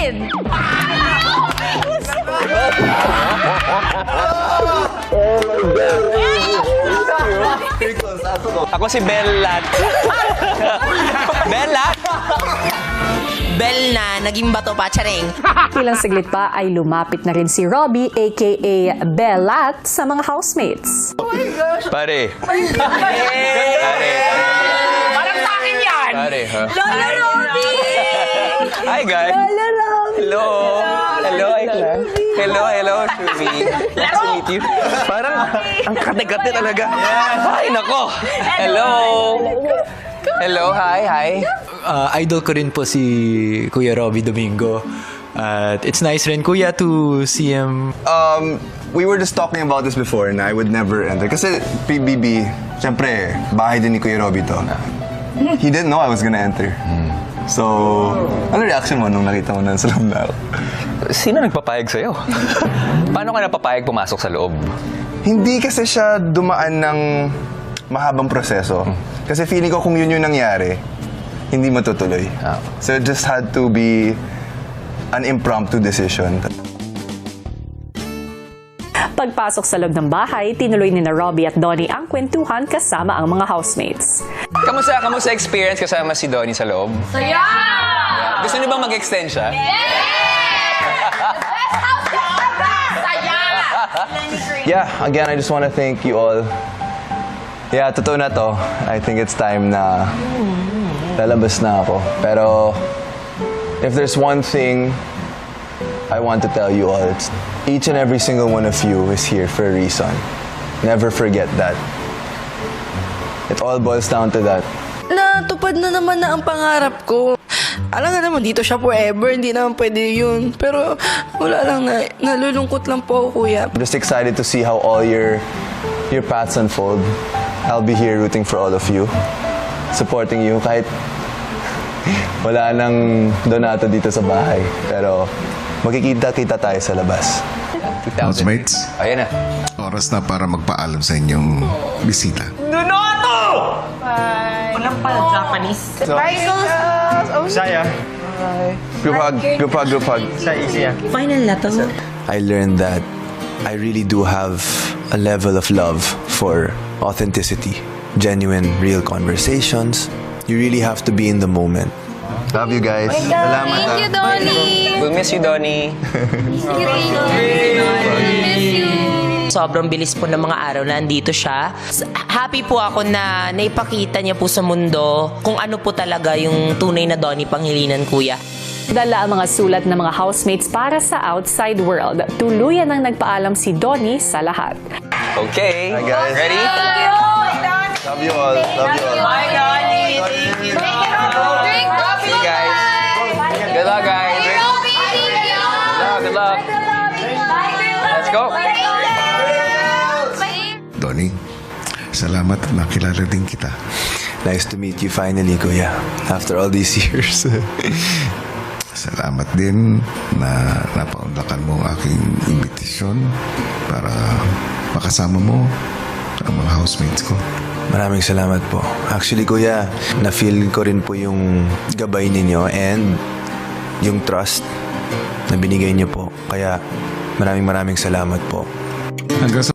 Celine! Ako si Bellat. Bellat? Bell na, naging bato pa, charing. Ilang saglit pa ay lumapit na rin si Robbie aka Bellat sa mga housemates. Pare. Parang sa akin yan! Pare, ha? Lola Robbie! Hi, guys. Hello. Hello, Aikla. Hello, Shumi. Nice to meet you. Parang, ang kate-kate talaga. Ay, nako. Hello. Hello, hi. Idol ko rin po si Kuya Robbie Domingo. At it's nice rin, Kuya, to see him. We were just talking about this before na I would never enter. Kasi PBB, syempre, bahay din ni Kuya Robbie to. He didn't know I was gonna enter. So, ano reaction mo nung nakita mo na sa loob na ako? Sino nagpapayag sa'yo? Paano ka napapayag pumasok sa loob? Hindi kasi siya dumaan ng mahabang proseso. Kasi feeling ko kung yun yung nangyari, hindi matutuloy. So it just had to be an impromptu decision. Pagpasok sa loob ng bahay, tinuloy ni na Robbie at Donnie ang kwentuhan kasama ang mga housemates. Kamusta experience kasama si Donnie sa loob? Saya! Gusto niyo bang mag-extend siya? Yeah, again, I just want to thank you all. Yeah, totoo na to. I think it's time na lalabas na ako. Pero if there's one thing I want to tell you all, it's each and every single one of you is here for a reason. Never forget that. It all boils down to that. Natupad na naman na ang pangarap ko. Alam nga naman, dito siya forever. Hindi naman pwede yun. Pero wala lang na. Nalulungkot lang po ako, kuya. I'm just excited to see how all your paths unfold. I'll be here rooting for all of you. Supporting you kahit wala nang Donato dito sa bahay. Pero magkikita-kita tayo sa labas. Housemates, Ayan na. oras na para magpaalam sa inyong bisita. Walang pala Japanese. Group hug. Final na to. I learned that I really do have a level of love for authenticity, genuine, real conversations. You really have to be in the moment. Love you guys. Salamat. Thank you, Donnie. We'll miss you, Donnie. Miss you. Sobrang bilis po ng mga araw na andito siya. Happy po ako na naipakita niya po sa mundo kung ano po talaga yung tunay na Donnie Pangilinan, kuya. Dala ang mga sulat ng mga housemates para sa outside world. Tuluyan ang nagpaalam si Donnie sa lahat. Okay. Hi, guys. Ready? Love you all. Bye, Donnie. See you guys. Good luck, guys. Good luck. Let's go. Donnie, salamat at nakilala din kita. Nice to meet you finally, Kuya. After all these years. Salamat din na napaunlakan mo ang aking imbitasyon para makasama mo ang mga housemates ko. Maraming salamat po. Actually, Kuya, na-feel ko rin po yung gabay ninyo and yung trust na binigay niyo po. Kaya maraming salamat po. Hanggang sa